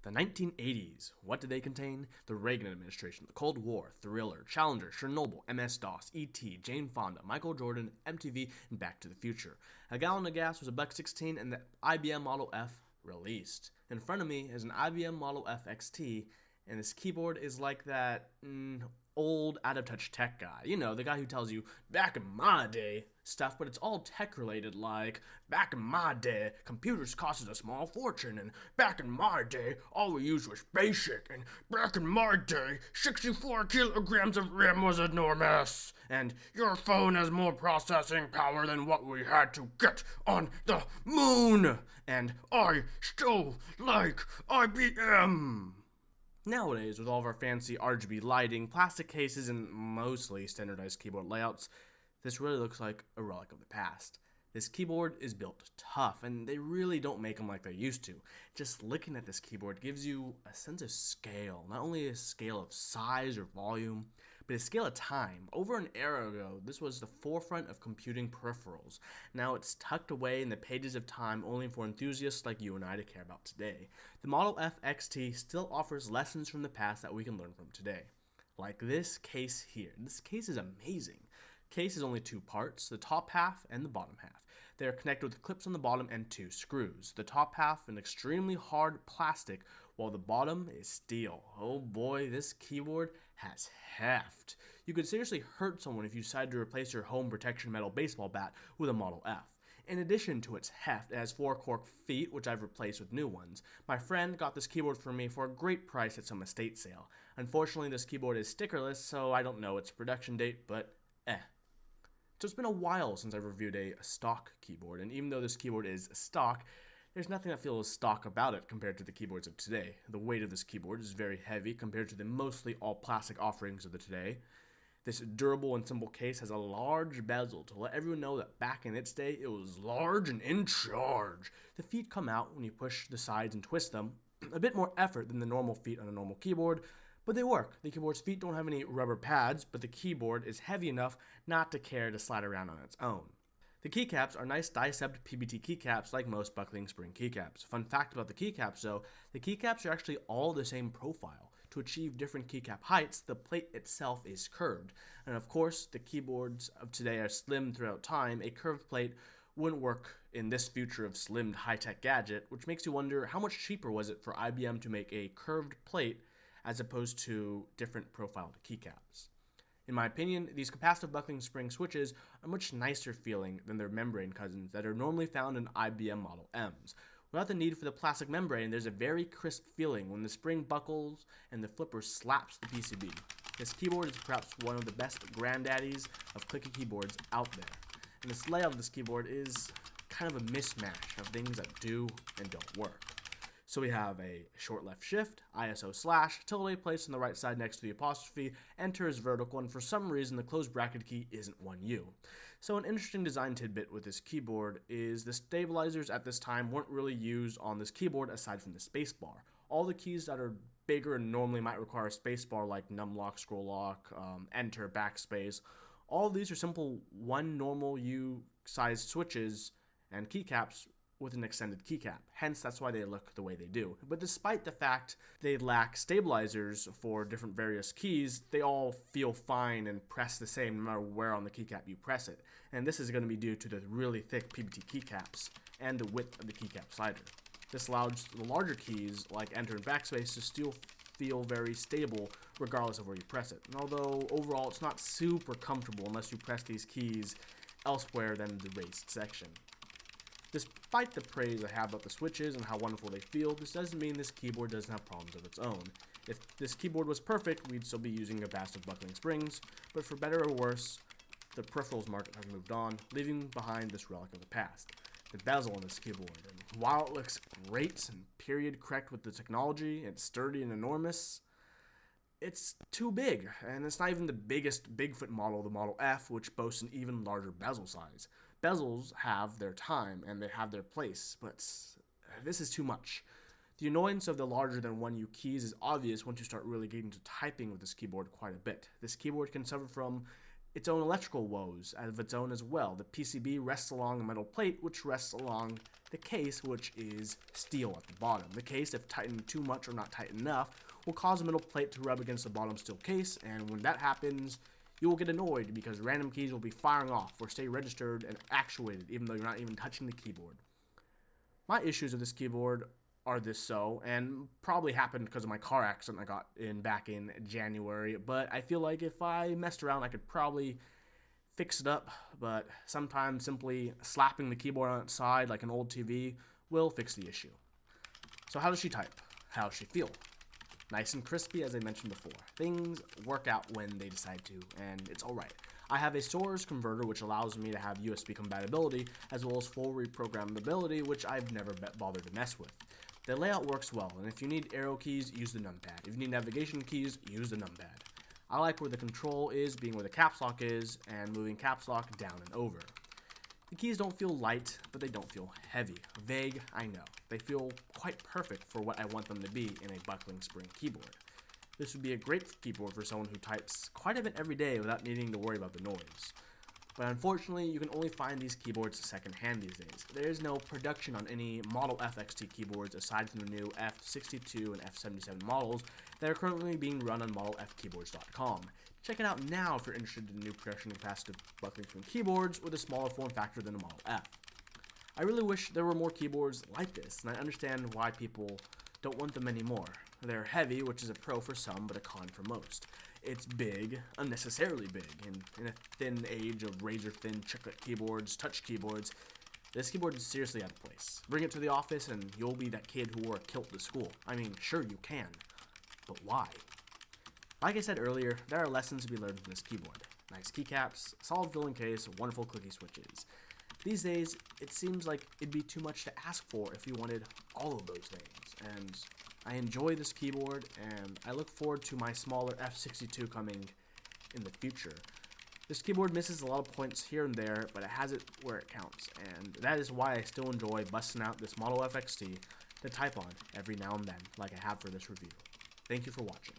The 1980s. What did they contain? The Reagan administration, the Cold War, Thriller, Challenger, Chernobyl, MS-DOS, E.T., Jane Fonda, Michael Jordan, MTV, and Back to the Future. A gallon of gas was $1.16 and the IBM Model F released. In front of me is an IBM Model F XT, and this keyboard is like that old out-of-touch tech guy. You know, the guy who tells you, back in my day, stuff, but it's all tech-related, like, back in my day, computers costed a small fortune, and back in my day, all we used was BASIC, and back in my day, 64 kilograms of RAM was enormous, and your phone has more processing power than what we had to get on the moon, and I still like IBM. Nowadays, with all of our fancy RGB lighting, plastic cases, and mostly standardized keyboard layouts, this really looks like a relic of the past. This keyboard is built tough, and they really don't make them like they used to. Just looking at this keyboard gives you a sense of scale, not only a scale of size or volume, but a scale of time. Over an era ago, this was the forefront of computing peripherals. Now it's tucked away in the pages of time only for enthusiasts like you and I to care about today. The Model F XT still offers lessons from the past that we can learn from today. Like this case here. This case is amazing. Case is only two parts, the top half and the bottom half. They are connected with clips on the bottom and two screws. The top half an extremely hard plastic, while the bottom is steel. Oh boy, this keyboard has heft. You could seriously hurt someone if you decided to replace your home protection metal baseball bat with a Model F. In addition to its heft, it has 4 cork feet, which I've replaced with new ones. My friend got this keyboard for me for a great price at some estate sale. Unfortunately, this keyboard is stickerless, so I don't know its production date, but So it's been a while since I've reviewed a stock keyboard, and even though this keyboard is stock, there's nothing that feels stock about it compared to the keyboards of today. The weight of this keyboard is very heavy compared to the mostly all plastic offerings of the today. This durable and simple case has a large bezel to let everyone know that back in its day, it was large and in charge. The feet come out when you push the sides and twist them, a bit more effort than the normal feet on a normal keyboard, but they work. The keyboard's feet don't have any rubber pads, but the keyboard is heavy enough not to care to slide around on its own. The keycaps are nice dicept PBT keycaps like most buckling spring keycaps. Fun fact about the keycaps though, the keycaps are actually all the same profile. To achieve different keycap heights, the plate itself is curved. And of course, the keyboards of today are slim throughout time. A curved plate wouldn't work in this future of slimmed high-tech gadget, which makes you wonder how much cheaper was it for IBM to make a curved plate as opposed to different profiled keycaps. In my opinion, these capacitive buckling spring switches are much nicer feeling than their membrane cousins that are normally found in IBM Model Ms. Without the need for the plastic membrane, there's a very crisp feeling when the spring buckles and the flipper slaps the PCB. This keyboard is perhaps one of the best granddaddies of clicky keyboards out there. And this layout of this keyboard is kind of a mismatch of things that do and don't work. So we have a short left shift, ISO slash, tilde placed on the right side next to the apostrophe, enter is vertical, and for some reason the closed bracket key isn't 1U. So an interesting design tidbit with this keyboard is the stabilizers at this time weren't really used on this keyboard aside from the spacebar. All the keys that are bigger and normally might require a spacebar like numlock, scroll lock, enter, backspace, all of these are simple one normal U-sized switches and keycaps with an extended keycap. Hence, that's why they look the way they do. But despite the fact they lack stabilizers for different various keys, they all feel fine and press the same no matter where on the keycap you press it. And this is going to be due to the really thick PBT keycaps and the width of the keycap slider. This allows the larger keys, like enter and backspace, to still feel very stable regardless of where you press it. And although overall it's not super comfortable unless you press these keys elsewhere than the raised section. Despite the praise I have about the switches and how wonderful they feel, this doesn't mean this keyboard doesn't have problems of its own. If this keyboard was perfect, we'd still be using capacitive buckling springs, but for better or worse, the peripherals market has moved on, leaving behind this relic of the past. The bezel on this keyboard, and while it looks great and period correct with the technology, it's sturdy and enormous, it's too big, and it's not even the biggest Bigfoot model, the Model F, which boasts an even larger bezel size. Bezels have their time and they have their place, but this is too much. The annoyance of the larger than 1U keys is obvious once you start really getting to typing with this keyboard quite a bit. This keyboard can suffer from its own electrical woes of its own as well. The PCB rests along a metal plate, which rests along the case, which is steel at the bottom. The case, if tightened too much or not tight enough, will cause the metal plate to rub against the bottom steel case, and when that happens, you will get annoyed because random keys will be firing off or stay registered and actuated even though you're not even touching the keyboard. My issues with this keyboard are and probably happened because of my car accident I got in back in January, but I feel like if I messed around I could probably fix it up, but sometimes simply slapping the keyboard on its side like an old TV will fix the issue. So how does she type? How does she feel? Nice and crispy, as I mentioned before. Things work out when they decide to, and it's alright. I have a source converter which allows me to have USB compatibility as well as full reprogrammability, which I've never bothered to mess with. The layout works well, and if you need arrow keys, use the numpad. If you need navigation keys, use the numpad. I like where the control is, being where the caps lock is, and moving caps lock down and over. The keys don't feel light, but they don't feel heavy. Vague, I know. They feel quite perfect for what I want them to be in a buckling spring keyboard. This would be a great keyboard for someone who types quite a bit every day without needing to worry about the noise. But unfortunately, you can only find these keyboards secondhand these days. There is no production on any Model F XT keyboards aside from the new F62 and F77 models that are currently being run on modelfkeyboards.com. Check it out now if you're interested in new production capacitive buckling spring keyboards with a smaller form factor than the Model F. I really wish there were more keyboards like this, and I understand why people don't want them anymore. They're heavy, which is a pro for some, but a con for most. It's big, unnecessarily big, and in a thin age of razor-thin chiclet keyboards, touch keyboards, this keyboard is seriously out of place. Bring it to the office and you'll be that kid who wore a kilt to school. I mean, sure you can, but why? Like I said earlier, there are lessons to be learned from this keyboard. Nice keycaps, solid filling case, wonderful clicky switches. These days, it seems like it'd be too much to ask for if you wanted all of those things, and I enjoy this keyboard, and I look forward to my smaller F62 coming in the future. This keyboard misses a lot of points here and there, but it has it where it counts, and that is why I still enjoy busting out this Model F XT to type on every now and then, like I have for this review. Thank you for watching.